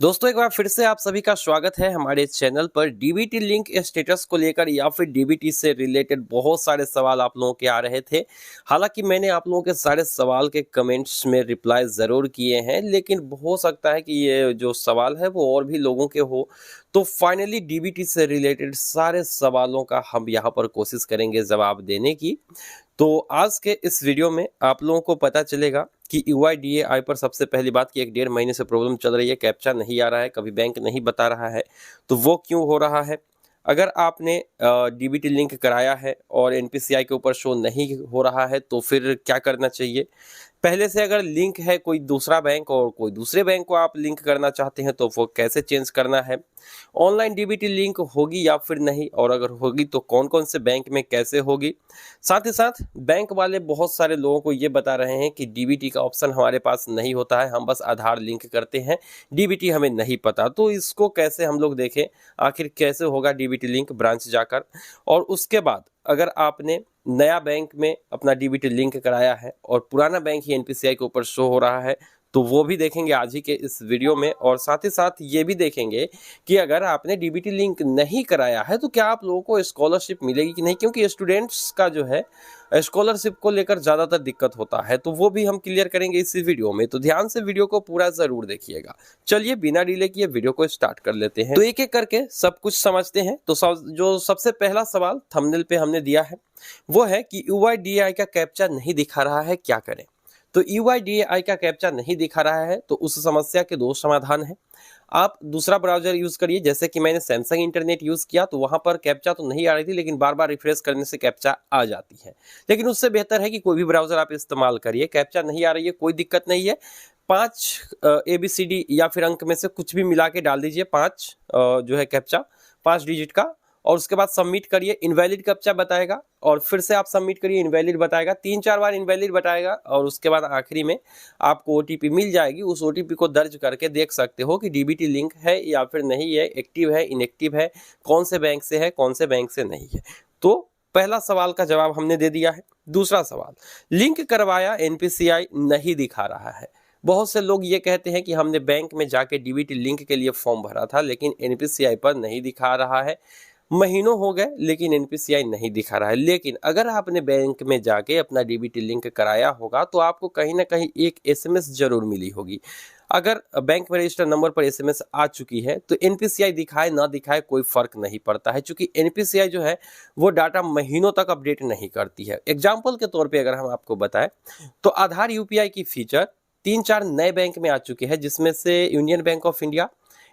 दोस्तों एक बार फिर से आप सभी का स्वागत है हमारे चैनल पर। डीबीटी लिंक स्टेटस को लेकर या फिर डीबीटी से रिलेटेड बहुत सारे सवाल आप लोगों के आ रहे थे। हालांकि मैंने आप लोगों के सारे सवाल के कमेंट्स में रिप्लाई ज़रूर किए हैं, लेकिन हो सकता है कि ये जो सवाल है वो और भी लोगों के हो। तो फाइनली डीबीटी से रिलेटेड सारे सवालों का हम यहाँ पर कोशिश करेंगे जवाब देने की। तो आज के इस वीडियो में आप लोगों को पता चलेगा कि यूआईडीएआई पर सबसे पहली बात कि 1 डेढ़ महीने से प्रॉब्लम चल रही है, कैप्चा नहीं आ रहा है, कभी बैंक नहीं बता रहा है, तो वो क्यों हो रहा है। अगर आपने डीबीटी लिंक कराया है और एनपीसीआई के ऊपर शो नहीं हो रहा है तो फिर क्या करना चाहिए। पहले से अगर लिंक है कोई दूसरा बैंक और कोई दूसरे बैंक को आप लिंक करना चाहते हैं तो वो कैसे चेंज करना है। ऑनलाइन डीबीटी लिंक होगी या फिर नहीं, और अगर होगी तो कौन कौन से बैंक में कैसे होगी। साथ ही साथ बैंक वाले बहुत सारे लोगों को ये बता रहे हैं कि डीबीटी का ऑप्शन हमारे पास नहीं होता है, हम बस आधार लिंक करते हैं, डीबीटी हमें नहीं पता। तो इसको कैसे हम लोग देखें, आखिर कैसे होगा डीबीटी लिंक ब्रांच जाकर। और उसके बाद अगर आपने नया बैंक में अपना डीबीटी लिंक कराया है और पुराना बैंक ही एनपीसीआई के ऊपर शो हो रहा है तो वो भी देखेंगे आज ही के इस वीडियो में। और साथ ही साथ ये भी देखेंगे कि अगर आपने डीबीटी लिंक नहीं कराया है तो क्या आप लोगों को स्कॉलरशिप मिलेगी कि नहीं, क्योंकि स्टूडेंट्स का जो है स्कॉलरशिप को लेकर ज़्यादातर दिक्कत होता है। तो वो भी हम क्लियर करेंगे इसी वीडियो में, तो ध्यान से वीडियो को पूरा ज़रूर देखिएगा। चलिए बिना डिले किए वीडियो को स्टार्ट कर लेते हैं। तो एक एक करके सब कुछ समझते हैं। तो जो सबसे पहला सवाल थंबनेल पे हमने दिया है वो है कि यूआईडीएआई का कैप्चा नहीं दिखा रहा है, क्या करें। तो यूआईडीएआई का कैप्चा नहीं दिखा रहा है तो उस समस्या के दो समाधान हैं। आप दूसरा ब्राउजर यूज करिए, जैसे कि मैंने सैमसंग इंटरनेट यूज किया तो वहां पर कैप्चा तो नहीं आ रही थी, लेकिन बार बार रिफ्रेश करने से कैप्चा आ जाती है। लेकिन उससे बेहतर है कि कोई भी ब्राउजर आप इस्तेमाल करिए, कैप्चा नहीं आ रही है कोई दिक्कत नहीं है। 5 ABCD या फिर अंक में से कुछ भी मिला के डाल दीजिए, 5 जो है कैप्चा 5 डिजिट का, और उसके बाद सबमिट करिए। इनवैलिड कैप्चा बताएगा और फिर से आप सबमिट करिए, इनवैलिड बताएगा, 3-4 बार इनवैलिड बताएगा और उसके बाद आखिरी में आपको ओटीपी मिल जाएगी। उस ओटीपी को दर्ज करके देख सकते हो कि डीबीटी लिंक है या फिर नहीं है, एक्टिव है इनएक्टिव है, कौन से बैंक से है कौन से बैंक से नहीं है। तो पहला सवाल का जवाब हमने दे दिया है। दूसरा सवाल, लिंक करवाया एनपीसीआई नहीं दिखा रहा है। बहुत से लोग ये कहते हैं कि हमने बैंक में जाके डीबीटी लिंक के लिए फॉर्म भरा था लेकिन एनपीसीआई पर नहीं दिखा रहा है, महीनों हो गए लेकिन एनपीसीआई नहीं दिखा रहा है। लेकिन अगर आपने बैंक में जाके अपना डीबीटी लिंक कराया होगा तो आपको कहीं ना कहीं एक एसएमएस जरूर मिली होगी। अगर बैंक में रजिस्टर नंबर पर एसएमएस आ चुकी है तो एनपीसीआई दिखाए ना दिखाए कोई फर्क नहीं पड़ता है, क्योंकि एनपीसीआई जो है वो डाटा महीनों तक अपडेट नहीं करती है। एग्जाम्पल के तौर पर अगर हम आपको बताएं तो आधार यूपीआई की फीचर 3-4 नए बैंक में आ चुके हैं, जिसमें से union bank of India,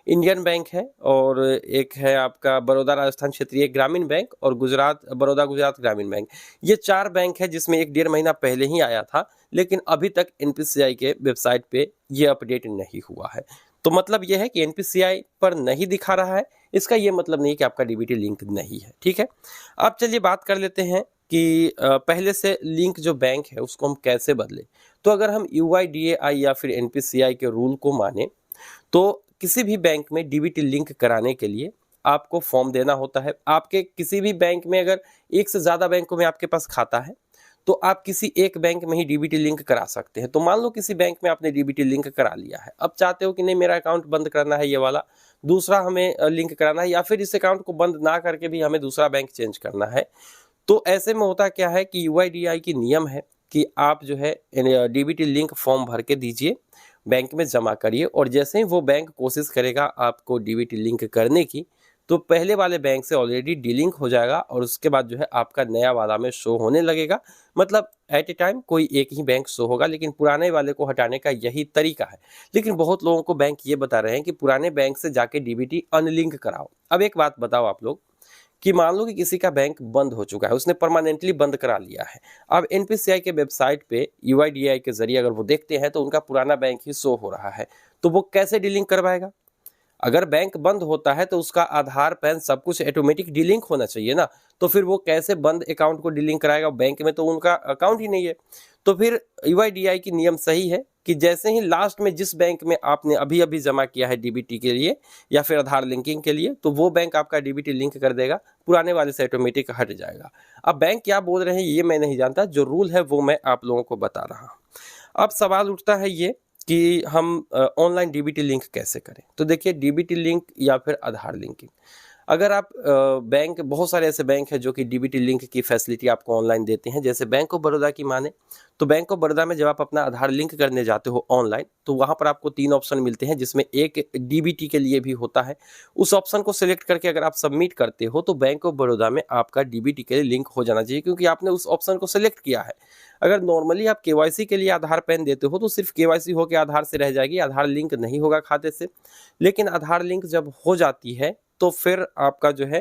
Indian bank है, और एक है आपका बड़ौदा राजस्थान क्षेत्रीय ग्रामीण बैंक और बड़ौदा गुजरात ग्रामीण बैंक। ये 4 बैंक है जिसमें 1-1.5 महीना पहले ही आया था, लेकिन अभी तक एनपीसीआई के वेबसाइट पे ये अपडेट नहीं हुआ है। तो मतलब ये है कि एनपीसीआई पर नहीं दिखा रहा है, इसका ये मतलब नहीं कि आपका डीबीटी लिंक नहीं है। ठीक है, अब चलिए बात कर लेते हैं कि पहले से लिंक जो बैंक है उसको हम कैसे बदलें। तो अगर हम यूआईडीएआई या फिर एनपीसीआई के रूल को माने तो किसी भी बैंक में डीबीटी लिंक कराने के लिए आपको फॉर्म देना होता है। आपके किसी भी बैंक में अगर एक से ज़्यादा बैंकों में आपके पास खाता है तो आप किसी एक बैंक में ही डीबीटी लिंक करा सकते हैं। तो मान लो किसी बैंक में आपने डीबीटी लिंक करा लिया है, अब चाहते हो कि नहीं मेरा अकाउंट बंद करना है, ये वाला दूसरा हमें लिंक कराना है, या फिर इस अकाउंट को बंद ना करके भी हमें दूसरा बैंक चेंज करना है। तो ऐसे में होता क्या है कि यूआईडीएआई की नियम है कि आप जो है डीबीटी लिंक फॉर्म भर के दीजिए, बैंक में जमा करिए, और जैसे ही वो बैंक कोशिश करेगा आपको डीबीटी लिंक करने की तो पहले वाले बैंक से ऑलरेडी डीलिंक हो जाएगा और उसके बाद जो है आपका नया वाला में शो होने लगेगा। मतलब एट ए टाइम कोई एक ही बैंक शो होगा, लेकिन पुराने वाले को हटाने का यही तरीका है। लेकिन बहुत लोगों को बैंक ये बता रहे हैं कि पुराने बैंक से जाके डीबीटी अनलिंक कराओ। अब एक बात बताओ आप लोग कि मान लो कि किसी का बैंक बंद हो चुका है, उसने परमानेंटली बंद करा लिया है। अब एनपीसीआई के वेबसाइट पे यूआईडीएआई के जरिए अगर वो देखते हैं तो उनका पुराना बैंक ही शो हो रहा है, तो वो कैसे डीलिंक करवाएगा। अगर बैंक बंद होता है तो उसका आधार पैन सब कुछ ऑटोमेटिक डीलिंक होना चाहिए ना, तो फिर वो कैसे बंद अकाउंट को डीलिंक कराएगा, बैंक में तो उनका अकाउंट ही नहीं है। तो फिर यूआईडीएआई की नियम सही है कि जैसे ही लास्ट में जिस बैंक में आपने अभी अभी जमा किया है डीबीटी के लिए या फिर आधार लिंकिंग के लिए, तो वो बैंक आपका डीबीटी लिंक कर देगा, पुराने वाले से ऑटोमेटिक हट जाएगा। अब बैंक क्या बोल रहे हैं ये मैं नहीं जानता, जो रूल है वो मैं आप लोगों को बता रहा हूँ। अब सवाल उठता है ये कि हम ऑनलाइन डीबीटी लिंक कैसे करें। तो देखिए, डीबीटी लिंक या फिर आधार लिंकिंग, अगर आप बैंक, बहुत सारे ऐसे बैंक हैं जो कि डीबीटी लिंक की फैसिलिटी आपको ऑनलाइन देते हैं। जैसे बैंक ऑफ बड़ौदा की माने तो बैंक ऑफ बड़ौदा में जब आप अपना आधार लिंक करने जाते हो ऑनलाइन, तो वहाँ पर आपको 3 ऑप्शन मिलते हैं, जिसमें एक डीबीटी के लिए भी होता है। उस ऑप्शन को सिलेक्ट करके अगर आप सबमिट करते हो तो बैंक ऑफ बड़ौदा में आपका डीबीटी के लिए लिंक हो जाना चाहिए, क्योंकि आपने उस ऑप्शन को सिलेक्ट किया है। अगर नॉर्मली आप केवाईसी के लिए आधार पैन देते हो तो सिर्फ केवाईसी होकर आधार से रह जाएगी, आधार लिंक नहीं होगा खाते से। लेकिन आधार लिंक जब हो जाती है तो फिर आपका जो है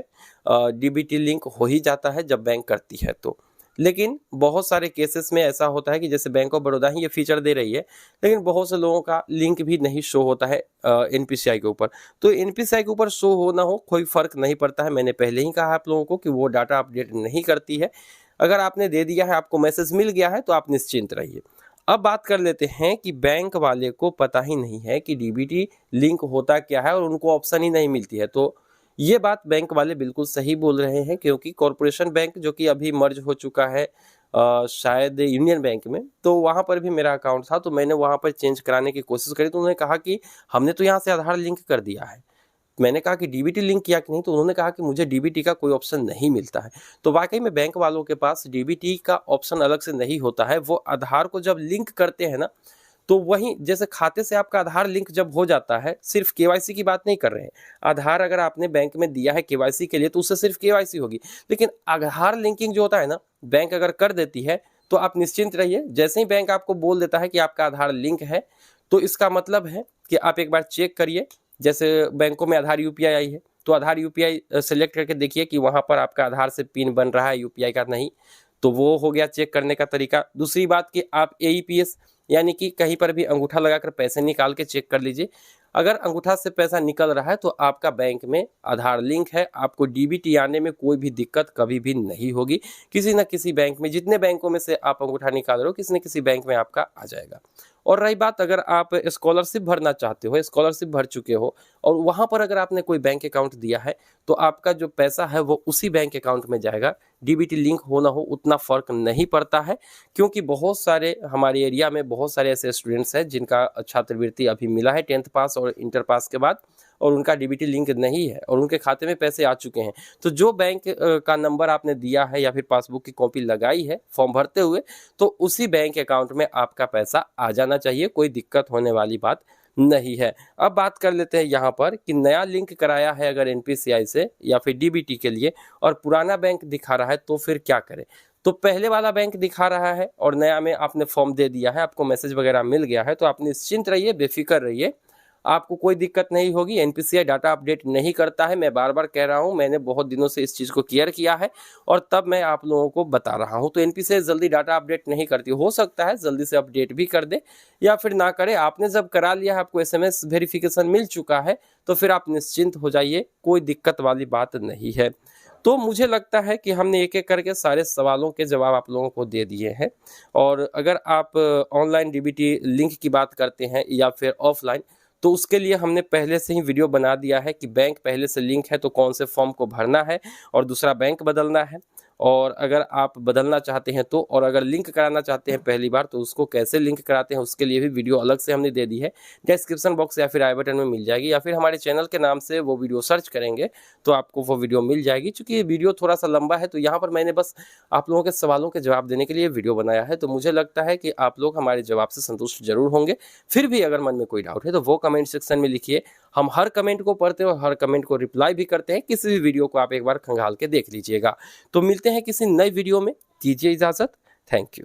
डीबीटी लिंक हो ही जाता है जब बैंक करती है तो। लेकिन बहुत सारे केसेस में ऐसा होता है कि जैसे बैंक ऑफ बड़ौदा ही ये फीचर दे रही है, लेकिन बहुत से लोगों का लिंक भी नहीं शो होता है एनपीसीआई के ऊपर। तो एनपीसीआई के ऊपर शो हो ना हो कोई फर्क नहीं पड़ता है। मैंने पहले ही कहा आप लोगों को कि वो डाटा अपडेट नहीं करती है। अगर आपने दे दिया है, आपको मैसेज मिल गया है, तो आप निश्चिंत रहिए। अब बात कर लेते हैं कि बैंक वाले को पता ही नहीं है कि डीबीटी लिंक होता क्या है और उनको ऑप्शन ही नहीं मिलती है। तो ये बात बैंक वाले बिल्कुल सही बोल रहे हैं, क्योंकि कॉरपोरेशन बैंक जो कि अभी मर्ज हो चुका है शायद यूनियन बैंक में, तो वहाँ पर भी मेरा अकाउंट था, तो मैंने वहाँ पर चेंज कराने की कोशिश करी। तो उन्होंने कहा कि हमने तो यहाँ से आधार लिंक कर दिया है। मैंने कहा कि डीबीटी लिंक किया कि नहीं, तो उन्होंने कहा कि मुझे डीबीटी का कोई ऑप्शन नहीं मिलता है। तो वाकई में बैंक वालों के पास डीबीटी का ऑप्शन अलग से नहीं होता है। वो आधार को जब लिंक करते हैं ना, तो वहीं जैसे खाते से आपका आधार लिंक जब हो जाता है, सिर्फ केवाईसी की बात नहीं कर रहे हैं। आधार अगर आपने बैंक में दिया है केवाईसी के लिए तो उससे सिर्फ केवाईसी होगी, लेकिन आधार लिंकिंग जो होता है ना, बैंक अगर कर देती है तो आप निश्चिंत रहिए। जैसे ही बैंक आपको बोल देता है कि आपका आधार लिंक है, तो इसका मतलब है कि आप एक बार चेक करिए। जैसे बैंकों में आधार यूपीआई आई है, तो आधार यूपीआई सेलेक्ट करके देखिए कि वहाँ पर आपका आधार से पिन बन रहा है यूपीआई का, नहीं तो वो हो गया चेक करने का तरीका। दूसरी बात कि आप एईपीएस यानी कि कहीं पर भी अंगूठा लगाकर पैसे निकाल के चेक कर लीजिए। अगर अंगूठा से पैसा निकल रहा है तो आपका बैंक में आधार लिंक है, आपको डीबीटी आने में कोई भी दिक्कत कभी भी नहीं होगी। किसी न किसी बैंक में, जितने बैंकों में से आप अंगूठा निकाल रहे हो, किसी न किसी बैंक में आपका आ जाएगा। और रही बात, अगर आप स्कॉलरशिप भरना चाहते हो, स्कॉलरशिप भर चुके हो और वहाँ पर अगर आपने कोई बैंक अकाउंट दिया है, तो आपका जो पैसा है वो उसी बैंक अकाउंट में जाएगा। डीबीटी लिंक हो ना हो उतना फ़र्क नहीं पड़ता है, क्योंकि बहुत सारे हमारे एरिया में बहुत सारे ऐसे स्टूडेंट्स हैं जिनका छात्रवृत्ति अभी मिला है 10th पास और इंटर पास के बाद, और उनका डीबीटी लिंक नहीं है और उनके खाते में पैसे आ चुके हैं। तो जो बैंक का नंबर आपने दिया है या फिर पासबुक की कॉपी लगाई है फॉर्म भरते हुए, तो उसी बैंक अकाउंट में आपका पैसा आ जाना चाहिए, कोई दिक्कत होने वाली बात नहीं है। अब बात कर लेते हैं यहाँ पर कि नया लिंक कराया है अगर एनपीसीआई से या फिर डीबीटी के लिए और पुराना बैंक दिखा रहा है, तो फिर क्या करें। तो पहले वाला बैंक दिखा रहा है और नया में आपने फॉर्म दे दिया है, आपको मैसेज वगैरह मिल गया है, तो आप निश्चिंत रहिए, बेफिक्र रहिए, आपको कोई दिक्कत नहीं होगी। एनपीसीआई डाटा अपडेट नहीं करता है, मैं बार बार कह रहा हूं, मैंने बहुत दिनों से इस चीज़ को क्लियर किया है और तब मैं आप लोगों को बता रहा हूं। तो एनपीसीआई जल्दी डाटा अपडेट नहीं करती, हो सकता है जल्दी से अपडेट भी कर दे या फिर ना करे। आपने जब करा लिया है, आपको एसएमएस वेरिफिकेशन मिल चुका है, तो फिर आप निश्चिंत हो जाइए, कोई दिक्कत वाली बात नहीं है। तो मुझे लगता है कि हमने एक एक करके सारे सवालों के जवाब आप लोगों को दे दिए हैं। और अगर आप ऑनलाइन डीबीटी लिंक की बात करते हैं या फिर ऑफलाइन, तो उसके लिए हमने पहले से ही वीडियो बना दिया है कि बैंक पहले से लिंक है तो कौन से फॉर्म को भरना है और दूसरा बैंक बदलना है, और अगर आप बदलना चाहते हैं तो, और अगर लिंक कराना चाहते हैं पहली बार तो उसको कैसे लिंक कराते हैं उसके लिए भी वीडियो अलग से हमने दे दी है। डिस्क्रिप्शन बॉक्स या फिर आई बटन में मिल जाएगी, या फिर हमारे चैनल के नाम से वो वीडियो सर्च करेंगे तो आपको वो वीडियो मिल जाएगी। चूँकि ये वीडियो थोड़ा सा लंबा है तो यहाँ पर मैंने बस आप लोगों के सवालों के जवाब देने के लिए वीडियो बनाया है। तो मुझे लगता है कि आप लोग हमारे जवाब से संतुष्ट जरूर होंगे। फिर भी अगर मन में कोई डाउट है तो वो कमेंट सेक्शन में लिखिए, हम हर कमेंट को पढ़ते हैं और हर कमेंट को रिप्लाई भी करते हैं। किसी भी वीडियो को आप एक बार खंगाल के देख लीजिएगा। तो मिलते हैं किसी नई वीडियो में, दीजिए इजाजत। Thank you.